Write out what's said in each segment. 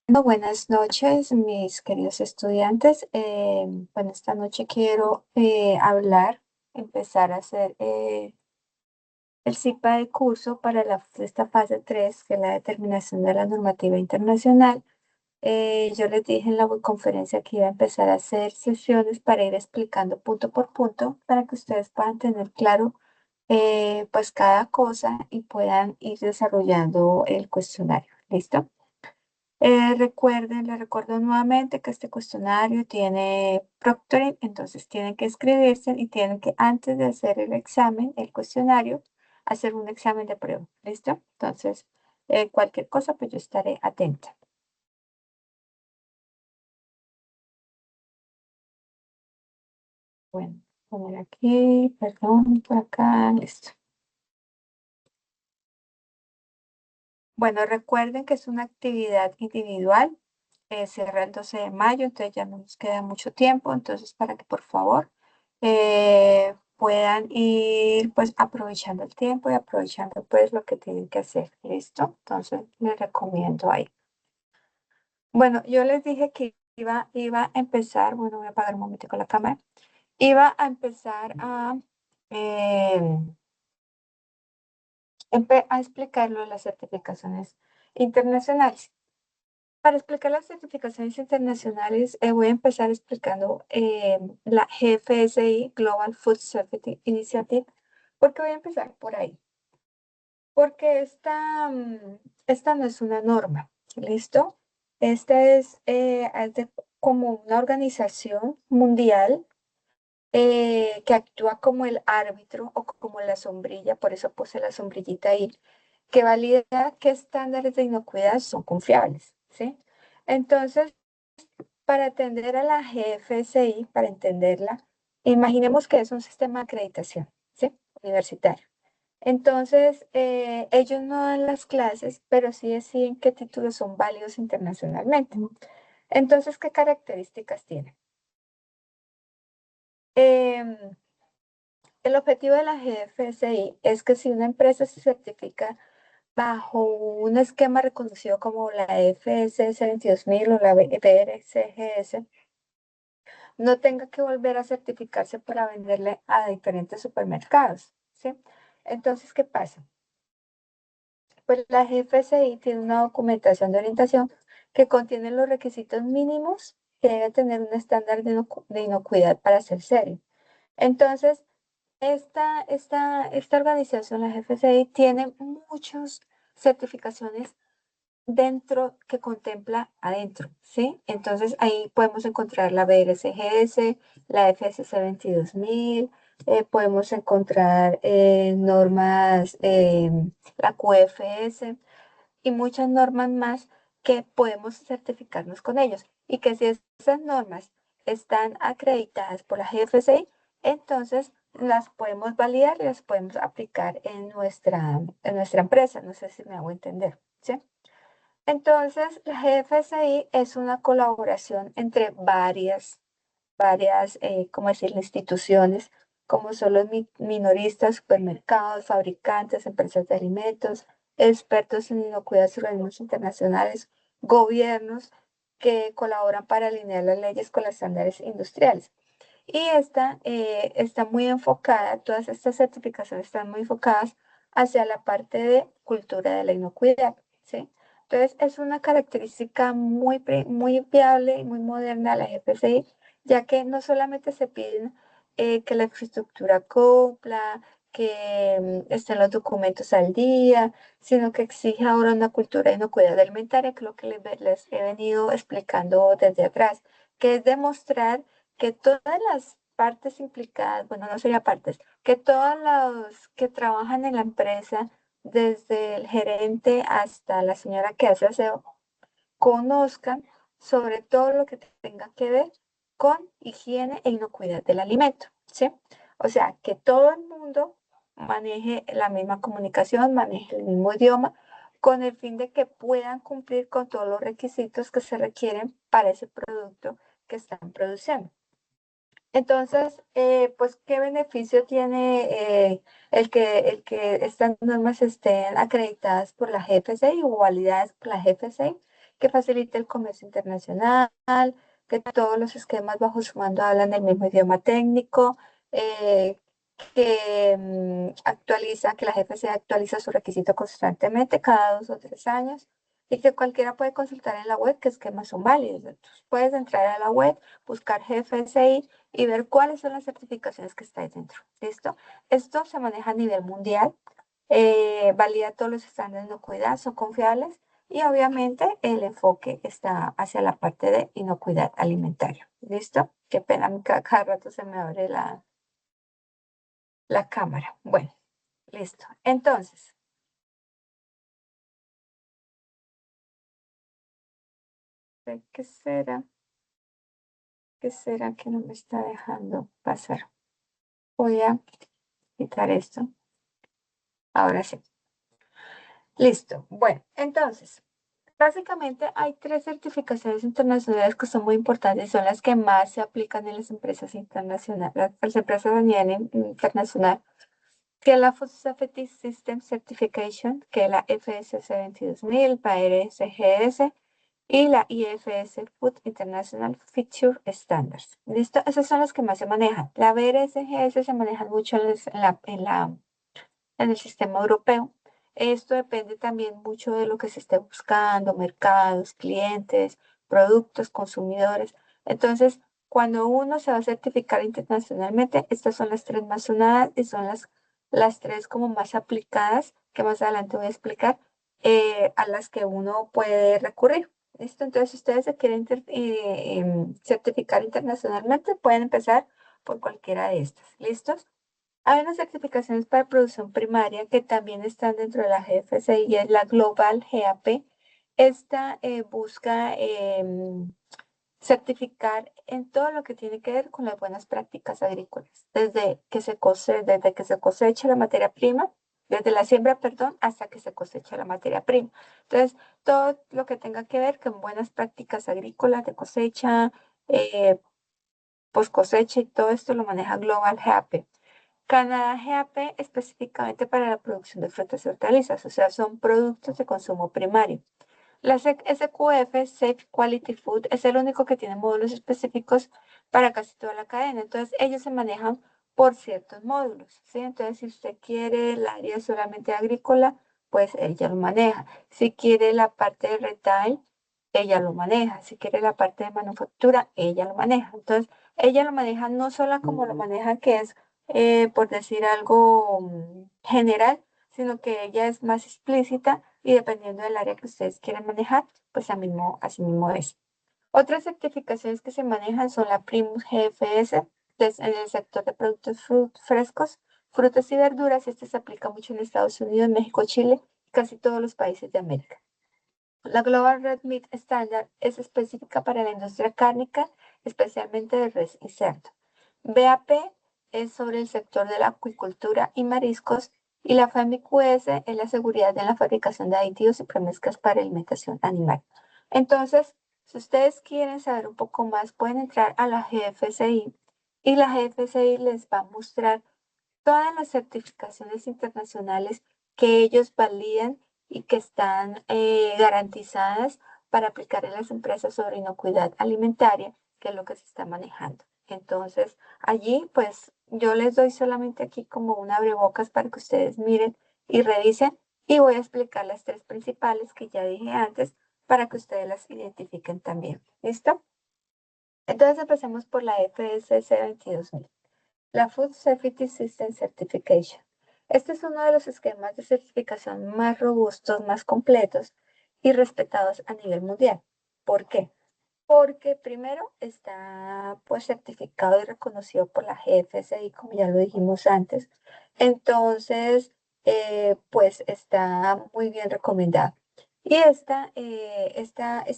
Buenas noches, mis queridos estudiantes. Bueno, esta noche quiero empezar a hacer el CIPA de curso para esta fase 3, que es la determinación de la normativa internacional. Yo les dije en la conferencia que iba a empezar a hacer sesiones para ir explicando punto por punto para que ustedes puedan tener claro pues cada cosa y puedan ir desarrollando el cuestionario. ¿Listo? Les recuerdo nuevamente que este cuestionario tiene proctoring, entonces tienen que escribirse y tienen que, antes de hacer el examen, el cuestionario, hacer un examen de prueba. ¿Listo? Entonces, cualquier cosa, pues yo estaré atenta. Bueno, poner aquí, perdón, por acá, listo. Bueno, recuerden que es una actividad individual, cierra el 12 de mayo, entonces ya no nos queda mucho tiempo, entonces para que por favor puedan ir pues aprovechando el tiempo y aprovechando pues lo que tienen que hacer, ¿listo? Entonces les recomiendo ahí. Bueno, yo les dije que iba a empezar, bueno, voy a apagar un momento con la cámara, iba a empezar eh, a explicar lo de las certificaciones internacionales. Para explicar las certificaciones internacionales, voy a empezar explicando la GFSI, Global Food Safety Initiative, porque voy a empezar por ahí. Porque esta no es una norma, ¿listo? Esta es como una organización mundial que actúa como el árbitro o como la sombrilla, por eso puse la sombrillita ahí, que valida qué estándares de inocuidad son confiables, ¿sí? Entonces, para atender a la GFSI, para entenderla, imaginemos que es un sistema de acreditación, ¿sí? Universitario. Entonces, ellos no dan las clases, pero sí deciden qué títulos son válidos internacionalmente. Entonces, ¿qué características tienen? Em, el objetivo de la GFSI es que si una empresa se certifica bajo un esquema reconocido como la FSS 22000 o la BRCGS, no tenga que volver a certificarse para venderle a diferentes supermercados, ¿sí? Entonces, ¿qué pasa? Pues la GFSI tiene una documentación de orientación que contiene los requisitos mínimos que debe tener un estándar de inocuidad para ser serio. Entonces, esta organización, la GFSI, tiene muchas certificaciones dentro que contempla adentro, ¿sí? Entonces ahí podemos encontrar la BRCGS, la FSC 22000, podemos encontrar normas, la QFS y muchas normas más que podemos certificarnos con ellos y que si esas normas están acreditadas por la GFCI, entonces las podemos validar y las podemos aplicar en nuestra empresa. No sé si me hago entender, ¿sí? Entonces, la GFSI es una colaboración entre varias, ¿cómo decirlo?, instituciones, como son los minoristas, supermercados, fabricantes, empresas de alimentos, expertos en inocuidad y organismos internacionales, gobiernos que colaboran para alinear las leyes con los estándares industriales. Y esta está muy enfocada, todas estas certificaciones están muy enfocadas hacia la parte de cultura de la inocuidad, ¿sí? Entonces, es una característica muy viable y muy moderna de la GPCI, ya que no solamente se piden que la infraestructura cumpla, que estén los documentos al día, sino que exige ahora una cultura de inocuidad alimentaria, que es lo que les he venido explicando desde atrás, que es demostrar que todas las partes implicadas, bueno, no sería partes, que todos los que trabajan en la empresa, desde el gerente hasta la señora que hace aseo, conozcan sobre todo lo que tenga que ver con higiene e inocuidad del alimento, ¿sí? O sea, que todo el mundo maneje la misma comunicación, maneje el mismo idioma, con el fin de que puedan cumplir con todos los requisitos que se requieren para ese producto que están produciendo. Entonces, pues, ¿qué beneficio tiene el que estas normas estén acreditadas por la GFCI o validadas por la GFCI? que facilite el comercio internacional, que todos los esquemas bajo su mando hablan el mismo idioma técnico, que que la GFC actualiza su requisito constantemente cada 2 o 3 años y que cualquiera puede consultar en la web qué esquemas son válidos. Entonces, puedes entrar a la web, buscar GFSI y ver cuáles son las certificaciones que está ahí dentro. ¿Listo? Esto se maneja a nivel mundial, valida todos los estándares de inocuidad, son confiables y obviamente el enfoque está hacia la parte de inocuidad alimentaria. ¿Listo? Qué pena, cada rato se me abre la cámara. Bueno, listo. Entonces, ¿qué será? ¿Qué será que no me está dejando pasar? Voy a quitar esto. Ahora sí. Listo. Bueno, entonces, básicamente hay 3 certificaciones internacionales que son muy importantes y son las que más se aplican en las empresas internacionales, las empresas a nivel internacional, que es la Food Safety System Certification, que es la FSC 22000, la RSGS y la IFS Food International Feature Standards. ¿Listo? Esas son las que más se manejan. La BRSGS se maneja mucho en el sistema europeo. Esto depende también mucho de lo que se esté buscando, mercados, clientes, productos, consumidores. Entonces, cuando uno se va a certificar internacionalmente, estas son las 3 más sonadas y son las 3 como más aplicadas, que más adelante voy a explicar, a las que uno puede recurrir. ¿Listo? Entonces, si ustedes se quieren certificar internacionalmente, pueden empezar por cualquiera de estas. ¿Listos? Hay unas certificaciones para producción primaria que también están dentro de la GFCI y es la Global GAP. Esta busca certificar en todo lo que tiene que ver con las buenas prácticas agrícolas, desde que se cosecha la materia prima, desde la siembra, perdón, hasta que se cosecha la materia prima. Entonces, todo lo que tenga que ver con buenas prácticas agrícolas de cosecha, post cosecha y todo esto lo maneja Global GAP. Canadá GAP específicamente para la producción de frutas y hortalizas, o sea, son productos de consumo primario. La SQF, Safe Quality Food, es el único que tiene módulos específicos para casi toda la cadena. Entonces, ellos se manejan por ciertos módulos, ¿sí? Entonces, si usted quiere el área solamente agrícola, pues ella lo maneja. Si quiere la parte de retail, ella lo maneja. Si quiere la parte de manufactura, ella lo maneja. Entonces, ella lo maneja no solo como lo maneja, que es, por decir algo general, sino que ella es más explícita y dependiendo del área que ustedes quieran manejar, pues así mismo es. Otras certificaciones que se manejan son la Primus GFS, en el sector de productos frescos, frutas y verduras. Este se aplica mucho en Estados Unidos, México, Chile y casi todos los países de América. La Global Red Meat Standard es específica para la industria cárnica, especialmente de res y cerdo. BAP es sobre el sector de la acuicultura y mariscos y la FAMIQS es la seguridad en la fabricación de aditivos y premezclas para alimentación animal. Entonces, si ustedes quieren saber un poco más, pueden entrar a la GFCI y la GFCI les va a mostrar todas las certificaciones internacionales que ellos validan y que están garantizadas para aplicar en las empresas sobre inocuidad alimentaria, que es lo que se está manejando. Entonces, allí, pues, yo les doy solamente aquí como un abrebocas para que ustedes miren y revisen y voy a explicar las 3 principales que ya dije antes para que ustedes las identifiquen también. ¿Listo? Entonces, empecemos por la FSC 22000. La Food Safety System Certification. Este es uno de los esquemas de certificación más robustos, más completos y respetados a nivel mundial. ¿Por qué? Porque primero está pues certificado y reconocido por la GFSI, como ya lo dijimos antes. Entonces, pues está muy bien recomendado. Y esta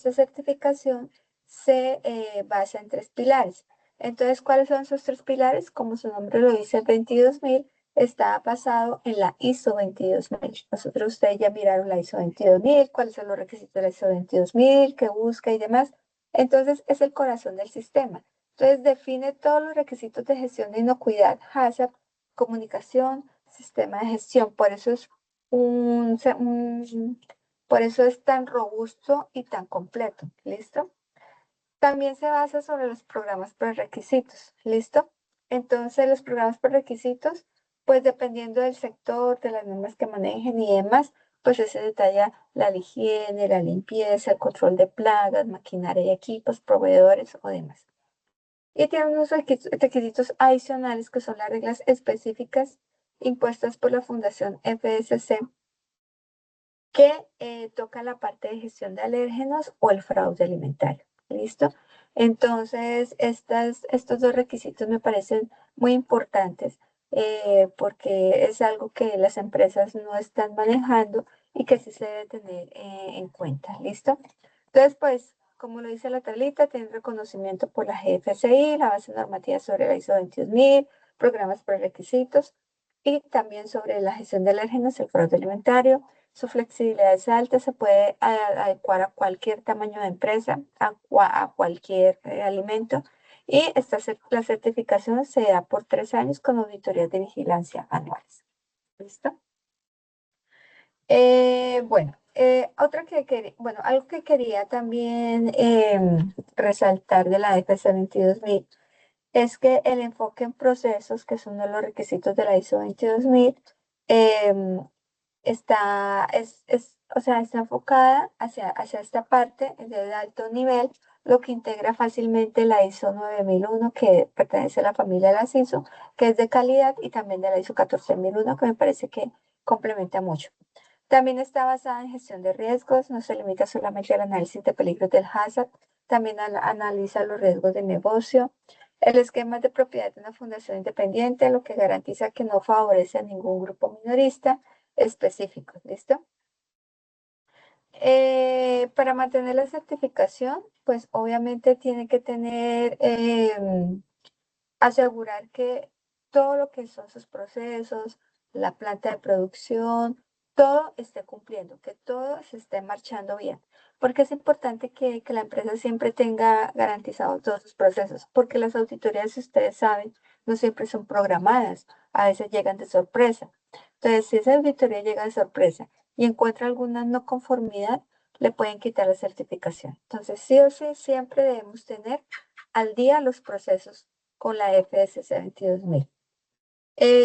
certificación se basa en 3 pilares. Entonces, ¿cuáles son esos 3 pilares? Como su nombre lo dice, 22000 está basado en la ISO 22000. Nosotros, ustedes ya miraron la ISO 22000, cuáles son los requisitos de la ISO 22000, qué busca y demás. Entonces, es el corazón del sistema. Entonces, define todos los requisitos de gestión de inocuidad, HACCP, comunicación, sistema de gestión. Por eso es un Por eso es tan robusto y tan completo. ¿Listo? También se basa sobre los programas prerequisitos. ¿Listo? Entonces, los programas prerequisitos, pues dependiendo del sector, de las normas que manejen y demás, pues se detalla la higiene, la limpieza, el control de plagas, maquinaria y equipos, proveedores o demás. Y tiene unos requisitos adicionales que son las reglas específicas impuestas por la Fundación FSC que toca la parte de gestión de alérgenos o el fraude alimentario. ¿Listo? Entonces, estos dos requisitos me parecen muy importantes porque es algo que las empresas no están manejando y que sí se debe tener en cuenta. ¿Listo? Entonces, pues, como lo dice la tablita, tiene reconocimiento por la GFCI, la base normativa sobre la ISO 22000, programas prerequisitos y también sobre la gestión de alérgenos y el fraude alimentario. Su flexibilidad es alta, se puede adecuar a cualquier tamaño de empresa, a cualquier alimento. Y la certificación se da por 3 años con auditorías de vigilancia anuales. ¿Listo? Algo que quería también resaltar de la FS 22000 es que el enfoque en procesos, que son uno de los requisitos de la ISO 22000, em, o sea, está enfocada hacia esta parte de alto nivel, lo que integra fácilmente la ISO 9001, que pertenece a la familia de las ISO, que es de calidad, y también de la ISO 14001, que me parece que complementa mucho. También está basada en gestión de riesgos, no se limita solamente al análisis de peligros del hazard, también analiza los riesgos de negocio. El esquema es de propiedad de una fundación independiente, lo que garantiza que no favorece a ningún grupo minorista específico. ¿Listo? Para mantener la certificación, pues obviamente tiene que tener asegurar que todo lo que son sus procesos, la planta de producción, todo esté cumpliendo, que todo se esté marchando bien. Porque es importante que la empresa siempre tenga garantizado todos sus procesos, porque las auditorías, si ustedes saben, no siempre son programadas, a veces llegan de sorpresa. Entonces, si esa auditoría llega de sorpresa y encuentra alguna no conformidad, le pueden quitar la certificación. Entonces, sí o sí, siempre debemos tener al día los procesos con la FSC 22000.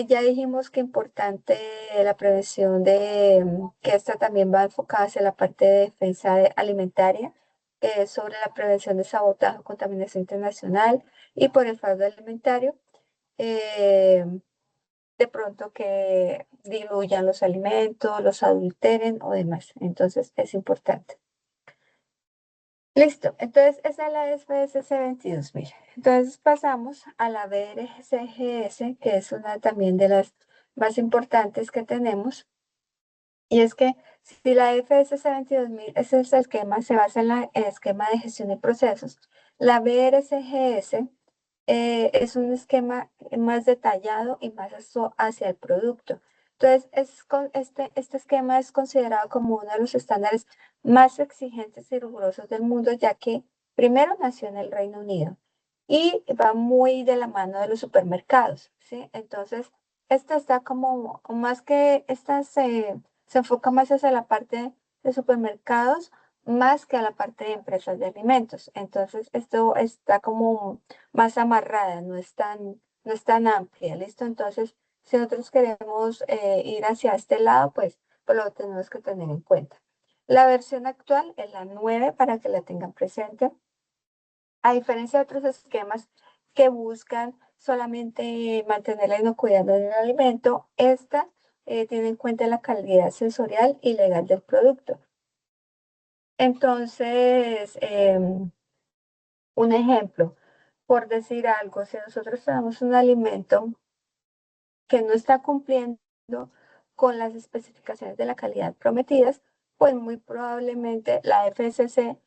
Ya dijimos que importante la prevención que esta también va enfocada hacia la parte de defensa alimentaria, sobre la prevención de sabotaje, contaminación internacional y por el fraude alimentario. eh, de pronto que diluyan los alimentos, los adulteren o demás. Entonces es importante. Listo, entonces esa es la SPSC 22000. Entonces pasamos a la BRCGS, que es una también de las más importantes que tenemos. Y es que si la FSC 22000, ese es el esquema, se basa en el esquema de gestión de procesos, la BRCGS es un esquema más detallado y más hacia el producto. Entonces, este esquema es considerado como uno de los estándares más exigentes y rigurosos del mundo, ya que primero nació en el Reino Unido y va muy de la mano de los supermercados, ¿sí? Entonces, esta está como, más que esta se enfoca más hacia la parte de supermercados, más que a la parte de empresas de alimentos. Entonces, esto está como más amarrada, no es tan amplia, ¿listo? Entonces, si nosotros queremos ir hacia este lado, pues lo tenemos que tener en cuenta. La versión actual es la 9 para que la tengan presente. A diferencia de otros esquemas que buscan solamente mantener la inocuidad del alimento, esta tiene en cuenta la calidad sensorial y legal del producto. Entonces, un ejemplo, por decir algo, si nosotros tenemos un alimento que no está cumpliendo con las especificaciones de la calidad prometidas, pues muy probablemente la FSC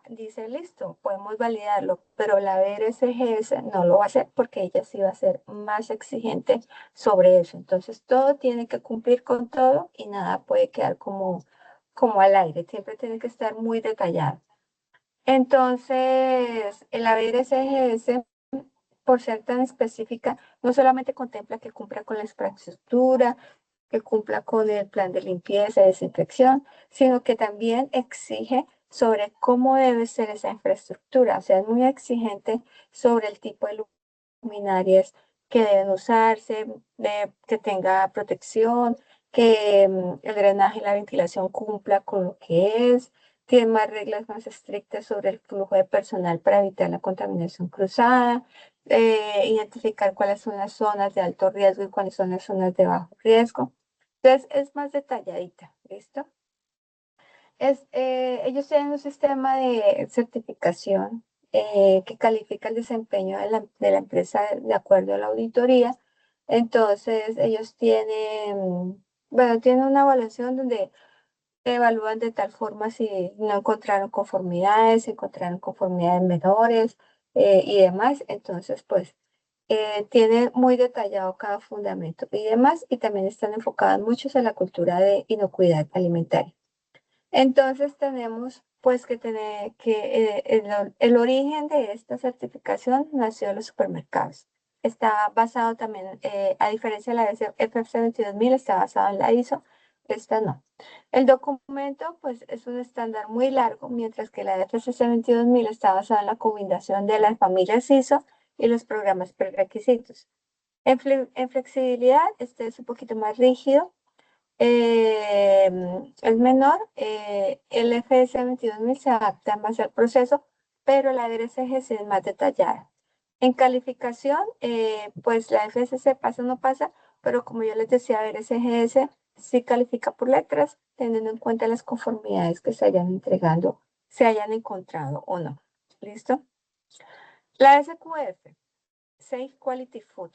dice, listo, podemos validarlo, pero la BRCGS no lo va a hacer porque ella sí va a ser más exigente sobre eso. Entonces, todo tiene que cumplir con todo y nada puede quedar como al aire, siempre tiene que estar muy detallado. Entonces, el BRCGS, por ser tan específica, no solamente contempla que cumpla con la infraestructura, que cumpla con el plan de limpieza y desinfección, sino que también exige sobre cómo debe ser esa infraestructura. O sea, es muy exigente sobre el tipo de luminarias que deben usarse, que tenga protección, que el drenaje y la ventilación cumpla con lo que es. Tiene más reglas más estrictas sobre el flujo de personal para evitar la contaminación cruzada, identificar cuáles son las zonas de alto riesgo y cuáles son las zonas de bajo riesgo. Entonces, es más detalladita, ¿listo? Ellos tienen un sistema de certificación que califica el desempeño de la empresa de acuerdo a la auditoría. Entonces, ellos tienen, bueno, tienen una evaluación donde evalúan de tal forma si no encontraron conformidades, si encontraron conformidades menores y demás. Entonces, pues, tiene muy detallado cada fundamento y demás, y también están enfocados muchos en la cultura de inocuidad alimentaria. Entonces tenemos pues que tener que el origen de esta certificación nació en los supermercados. Está basado también, a diferencia de la FFC 22000, está basado en la ISO, esta no. El documento pues es un estándar muy largo, mientras que la FFC 22000 está basada en la combinación de las familias ISO y los programas prerequisitos. En flexibilidad, este es un poquito más rígido, es menor, el FS 22000 se adapta más al proceso, pero la DRSGC es más detallada. En calificación, pues la FSC pasa o no pasa, pero como yo les decía, DRSGS sí califica por letras, teniendo en cuenta las conformidades que se hayan entregando, se hayan encontrado o no. ¿Listo? La SQF, Safe Quality Food.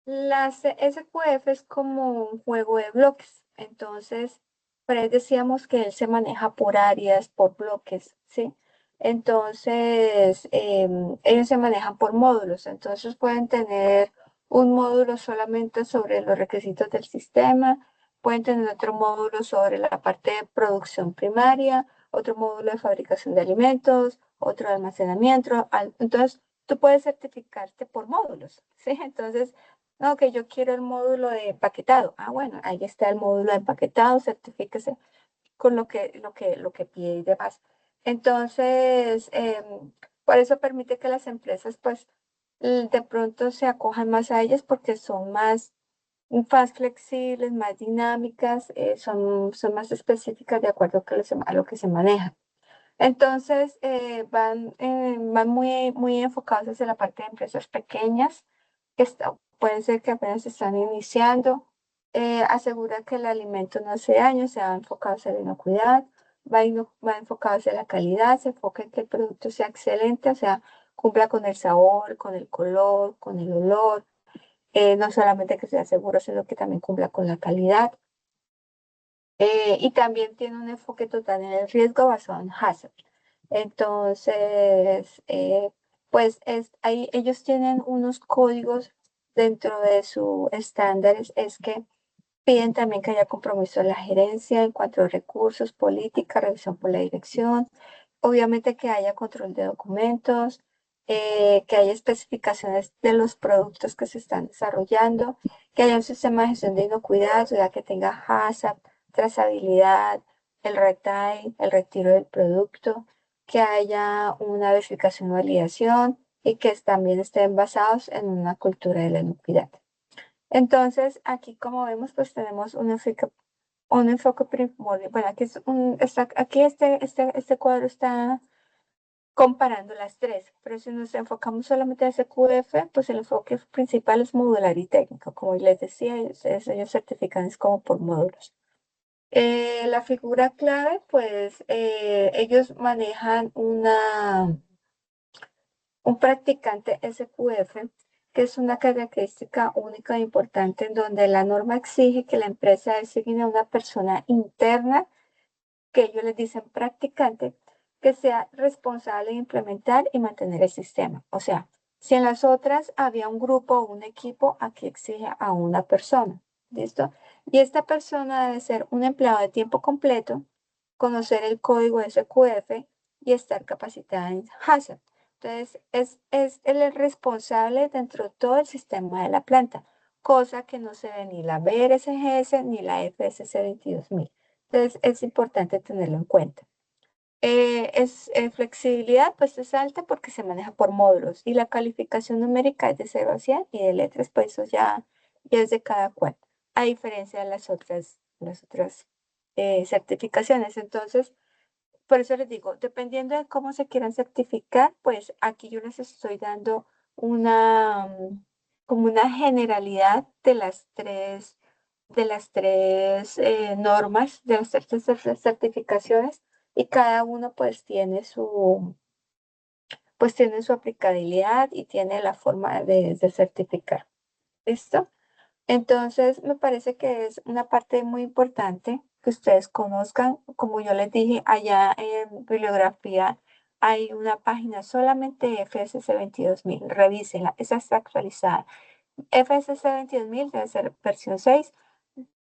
La SQF es como un juego de bloques. Entonces, por ahí decíamos que él se maneja por áreas, por bloques, ¿sí? Entonces, ellos se manejan por módulos. Entonces, pueden tener un módulo solamente sobre los requisitos del sistema, pueden tener otro módulo sobre la parte de producción primaria, otro módulo de fabricación de alimentos, otro de almacenamiento. Entonces, tú puedes certificarte por módulos, ¿sí? Entonces, no, que yo quiero el módulo de empaquetado. Ah, bueno, ahí está el módulo de empaquetado, certifíquese con lo que pide y demás. Entonces, por eso permite que las empresas, pues, de pronto se acojan más a ellas porque son más flexibles, más dinámicas, son más específicas de acuerdo a lo que se maneja. Entonces, van muy enfocados hacia la parte de empresas pequeñas, pueden ser que apenas están iniciando. Asegura que el alimento no se dañe, se va enfocado hacia la inocuidad, va enfocado hacia la calidad, se enfoca en que el producto sea excelente, o sea, cumpla con el sabor, con el color, con el olor, no solamente que sea seguro, sino que también cumpla con la calidad. Y también tiene un enfoque total en el riesgo basado en hazard. Entonces, pues ahí ellos tienen unos códigos dentro de sus estándares, es que piden también que haya compromiso de la gerencia en cuanto a recursos, política, revisión por la dirección, obviamente que haya control de documentos, que haya especificaciones de los productos que se están desarrollando, que haya un sistema de gestión de inocuidad, o sea, que tenga HACCP, trazabilidad, el retime, el retiro del producto, que haya una verificación y validación y que también estén basados en una cultura de la inocuidad. Entonces, aquí como vemos, pues tenemos un enfoque primordial. Bueno, aquí, aquí este cuadro está comparando las tres, pero si nos enfocamos solamente a SQF, pues el enfoque principal es modular y técnico. Como les decía, ellos certifican es como por módulos. La figura clave, pues ellos manejan un practicante SQF, que es una característica única e importante en donde la norma exige que la empresa designe a una persona interna, que ellos les dicen practicante, que sea responsable de implementar y mantener el sistema. O sea, si en las otras había un grupo o un equipo, aquí exige a una persona. ¿Listo? Y esta persona debe ser un empleado de tiempo completo, conocer el código SQF y estar capacitada en HACCP. Entonces, es el responsable dentro de todo el sistema de la planta. cosa que no se ve ni la BRSGS ni la FSC 22000. Entonces, es importante tenerlo en cuenta. Flexibilidad, pues es alta porque se maneja por módulos y la calificación numérica es de 0 a 100 y de letras, pues eso ya es de cada cual, a diferencia de las otras certificaciones. Entonces, por eso les digo, dependiendo de cómo se quieran certificar, pues aquí yo les estoy dando como una generalidad de las tres normas, de las tres certificaciones, y cada uno pues tiene su aplicabilidad y tiene la forma de certificar. ¿Listo? Entonces, me parece que es una parte muy importante que ustedes conozcan. Como yo les dije, allá en bibliografía hay una página solamente de FSC 22000. Revísenla, esa está actualizada. FSC 22000 debe ser versión 6,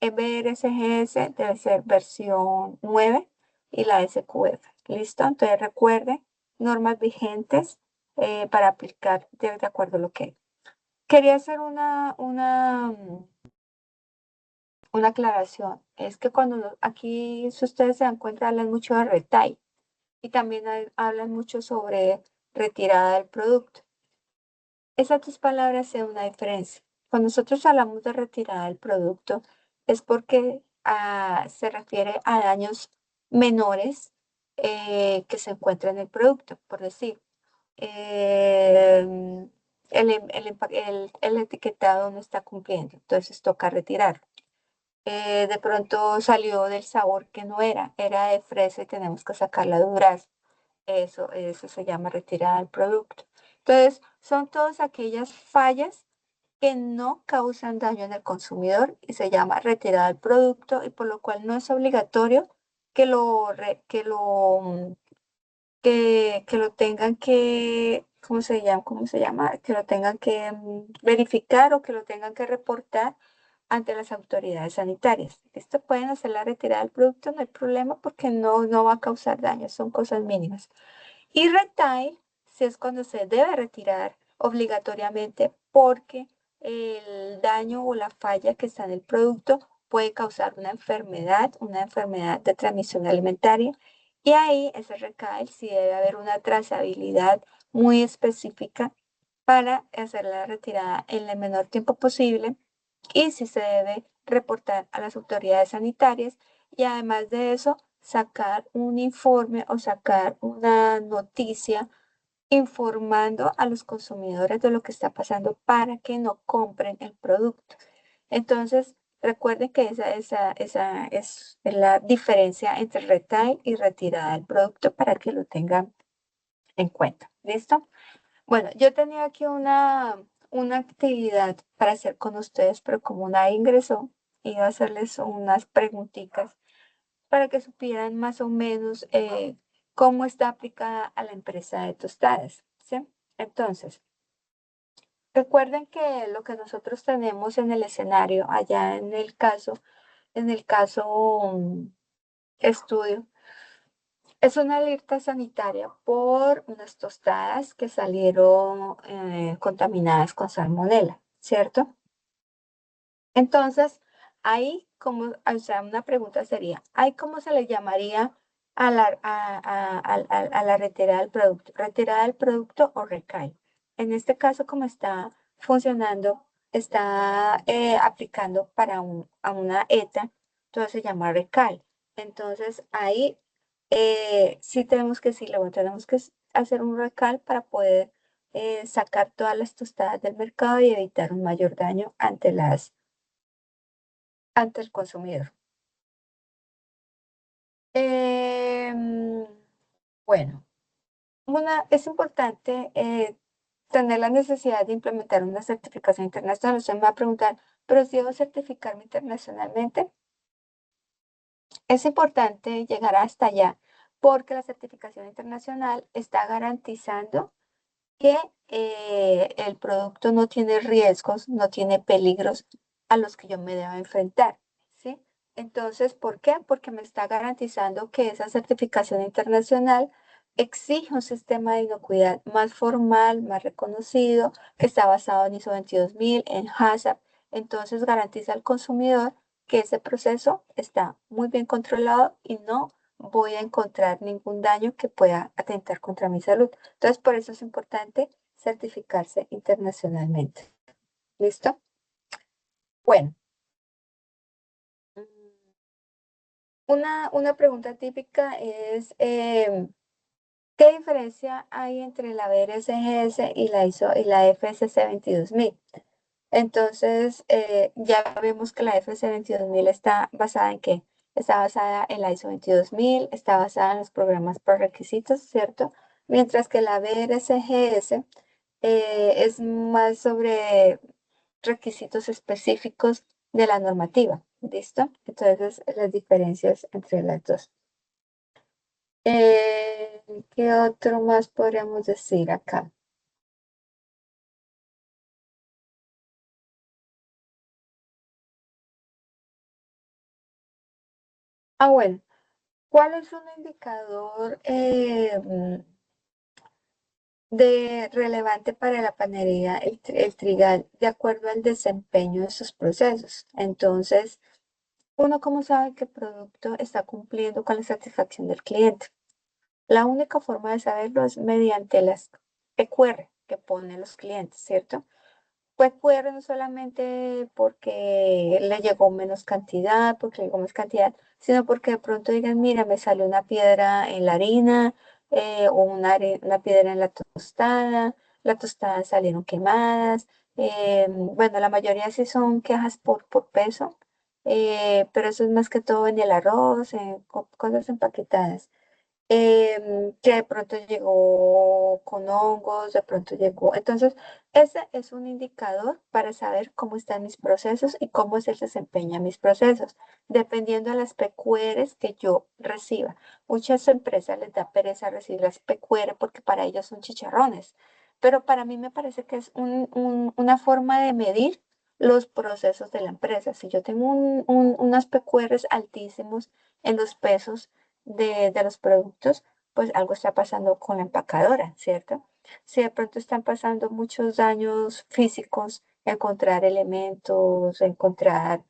BRSGS debe ser versión 9 y la SQF. ¿Listo? Entonces recuerden, normas vigentes para aplicar de acuerdo a lo que hay. Quería hacer una aclaración. Es que aquí, si ustedes se dan cuenta, hablan mucho de retail y también hablan mucho sobre retirada del producto. Esas dos palabras hacen una diferencia. Cuando nosotros hablamos de retirada del producto, es porque se refiere a daños menores que se encuentran en el producto. Por decir, em, el etiquetado no está cumpliendo, entonces toca retirarlo. De pronto salió del sabor que no era de fresa y tenemos que sacarla de durazno. Eso se llama retirada del producto. Entonces, son todas aquellas fallas que no causan daño en el consumidor y se llama retirada del producto, y por lo cual no es obligatorio que lo tengan que, ¿cómo se llama? Que lo tengan que verificar o que lo tengan que reportar ante las autoridades sanitarias. Esto pueden hacer la retirada del producto, no hay problema porque no va a causar daño, son cosas mínimas. Y retail, si es cuando se debe retirar obligatoriamente porque el daño o la falla que está en el producto puede causar una enfermedad de transmisión alimentaria. Y ahí ese retail sí debe haber una trazabilidad muy específica para hacer la retirada en el menor tiempo posible, y si se debe reportar a las autoridades sanitarias, y además de eso, sacar un informe o sacar una noticia informando a los consumidores de lo que está pasando para que no compren el producto. Entonces, recuerden que esa es la diferencia entre retail y retirada del producto para que lo tengan en cuenta. ¿Listo? Bueno, yo tenía aquí una actividad para hacer con ustedes, pero como nadie ingresó, iba a hacerles unas preguntitas para que supieran más o menos cómo está aplicada a la empresa de tostadas, ¿sí? Entonces, recuerden que lo que nosotros tenemos en el escenario, allá en el caso estudio, es una alerta sanitaria por unas tostadas que salieron contaminadas con salmonela, ¿cierto? Entonces, ahí como, o sea, una pregunta sería, ¿ahí cómo se le llamaría a la retirada del producto? ¿Retirada del producto o recal? En este caso, como está funcionando, está aplicando a una ETA, entonces se llama recal. Entonces, ahí sí tenemos que decirle, bueno, tenemos que hacer un recal para poder sacar todas las tostadas del mercado y evitar un mayor daño ante el consumidor. Em, bueno, es importante tener la necesidad de implementar una certificación internacional. Usted me va a preguntar, ¿pero si debo certificarme internacionalmente? Es importante llegar hasta allá porque la certificación internacional está garantizando que el producto no tiene riesgos, no tiene peligros a los que yo me debo enfrentar, ¿sí? Entonces, ¿por qué? Porque me está garantizando que esa certificación internacional exige un sistema de inocuidad más formal, más reconocido, que está basado en ISO 22000, en HACCP, Entonces garantiza al consumidor que ese proceso está muy bien controlado y no voy a encontrar ningún daño que pueda atentar contra mi salud. Entonces, por eso es importante certificarse internacionalmente. ¿Listo? Bueno, una pregunta típica es, ¿qué diferencia hay entre la BRSGS y la ISO y la FSC 22000? Entonces, ya vemos que la FSC 22000 está basada en qué? Está basada en la ISO 22000, está basada en los programas por requisitos, ¿cierto? Mientras que la BRSGS es más sobre requisitos específicos de la normativa, ¿listo? Entonces, las diferencias entre las dos. ¿Qué otro más podríamos decir acá? Bueno, ¿cuál es un indicador de relevante para la panería, el trigal, de acuerdo al desempeño de sus procesos? Entonces, uno cómo sabe que el producto está cumpliendo con la satisfacción del cliente. La única forma de saberlo es mediante las PQR que ponen los clientes, ¿cierto? PQR no solamente porque le llegó menos cantidad, porque le llegó más cantidad, sino porque de pronto digan, mira, me salió una piedra en la harina, o una piedra en la tostada salieron quemadas. Bueno, la mayoría sí son quejas por peso, pero eso es más que todo en el arroz, en cosas empaquetadas, que de pronto llegó con hongos, de pronto llegó. Entonces, ese es un indicador para saber cómo están mis procesos y cómo se desempeñan mis procesos, dependiendo de las PQRs que yo reciba. Muchas empresas les da pereza recibir las PQR porque para ellos son chicharrones, pero para mí me parece que es una forma de medir los procesos de la empresa. Si yo tengo unas PQRs altísimos en los pesos, de los productos, pues algo está pasando con la empacadora, ¿cierto? Si de pronto están pasando muchos daños físicos, encontrar elementos, encontrar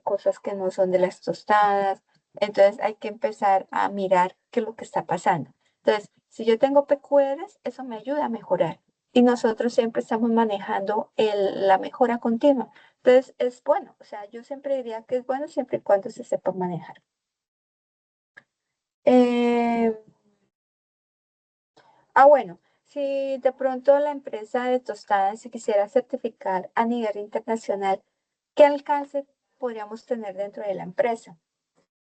cosas que no son de las tostadas, entonces hay que empezar a mirar qué es lo que está pasando. Entonces, si yo tengo PQRs, eso me ayuda a mejorar. Y nosotros siempre estamos manejando la mejora continua. Entonces, es bueno, o sea, yo siempre diría que es bueno siempre y cuando se sepa manejar. Eh, bueno, si de pronto la empresa de tostadas se quisiera certificar a nivel internacional, ¿qué alcance podríamos tener dentro de la empresa?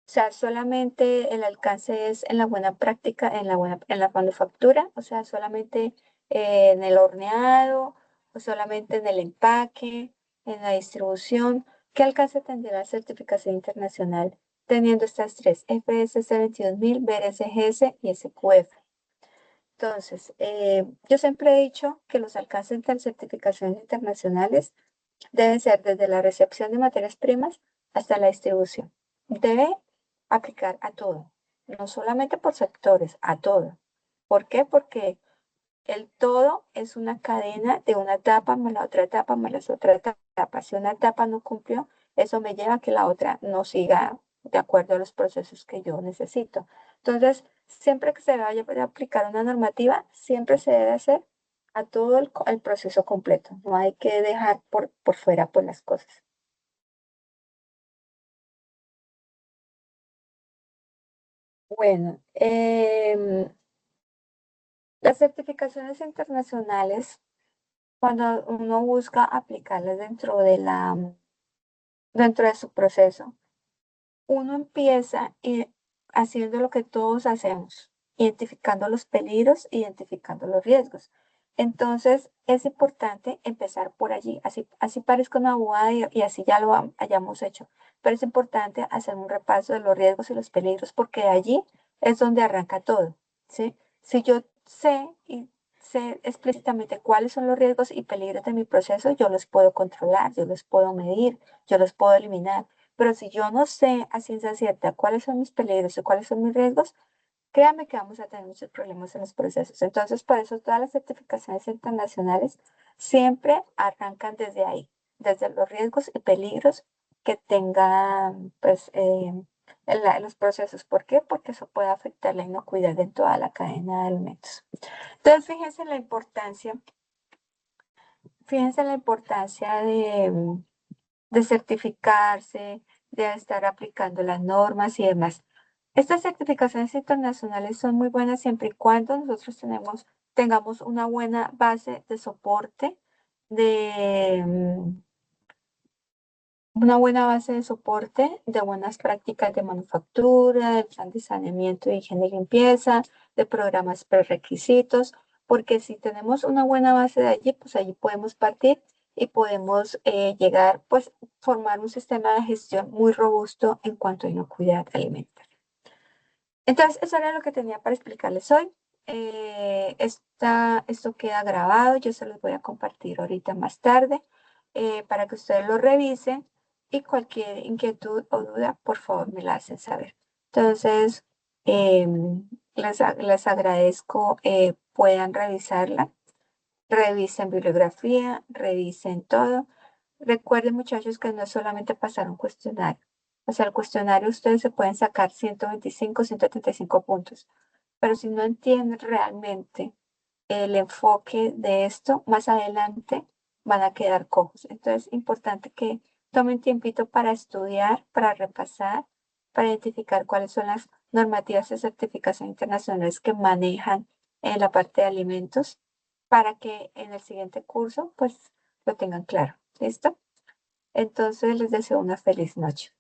O sea, solamente el alcance es en la buena práctica, en la manufactura, o sea, solamente en el horneado, o solamente en el empaque, en la distribución. ¿Qué alcance tendría la certificación internacional teniendo estas tres: FSC 22000, BRSGS y SQF? Entonces, yo siempre he dicho que los alcances de las certificaciones internacionales deben ser desde la recepción de materias primas hasta la distribución. Debe aplicar a todo, no solamente por sectores, a todo. ¿Por qué? Porque el todo es una cadena de una etapa más la otra etapa más la otra etapa. Si una etapa no cumplió, eso me lleva a que la otra no siga de acuerdo a los procesos que yo necesito. Entonces, siempre que se vaya a aplicar una normativa, siempre se debe hacer a todo el proceso completo. No hay que dejar por fuera pues, las cosas. Bueno, las certificaciones internacionales, cuando uno busca aplicarlas dentro de su proceso, uno empieza haciendo lo que todos hacemos, identificando los peligros, identificando los riesgos. Entonces, es importante empezar por allí, así parezca una bobada y así ya lo hayamos hecho, pero es importante hacer un repaso de los riesgos y los peligros porque de allí es donde arranca todo, ¿sí? Si yo sé explícitamente cuáles son los riesgos y peligros de mi proceso, yo los puedo controlar, yo los puedo medir, yo los puedo eliminar. Pero si yo no sé a ciencia cierta cuáles son mis peligros y cuáles son mis riesgos, créame que vamos a tener muchos problemas en los procesos. Entonces, por eso todas las certificaciones internacionales siempre arrancan desde ahí, desde los riesgos y peligros que tengan pues, los procesos. ¿Por qué? Porque eso puede afectar la inocuidad en toda la cadena de alimentos. Entonces, fíjense la importancia de certificarse, de estar aplicando las normas y demás. Estas certificaciones internacionales son muy buenas siempre y cuando nosotros tengamos una buena base de soporte, de una buena base de soporte, de buenas prácticas de manufactura, de plan de saneamiento, de higiene y limpieza, de programas prerequisitos, porque si tenemos una buena base de allí, pues allí podemos partir y podemos llegar, pues formar un sistema de gestión muy robusto en cuanto a inocuidad alimentaria. Entonces, eso era lo que tenía para explicarles hoy. Esto queda grabado, yo se los voy a compartir ahorita más tarde para que ustedes lo revisen y cualquier inquietud o duda, por favor, me la hacen saber. Entonces, les agradezco puedan revisarla, revisen bibliografía, revisen todo. Recuerden, muchachos, que no es solamente pasar un cuestionario. O sea, el cuestionario ustedes se pueden sacar 125, 135 puntos, pero si no entienden realmente el enfoque de esto, más adelante van a quedar cojos. Entonces, es importante que tomen tiempito para estudiar, para repasar, para identificar cuáles son las normativas de certificación internacionales que manejan en la parte de alimentos, para que en el siguiente curso, pues, lo tengan claro. ¿Listo? Entonces, les deseo una feliz noche.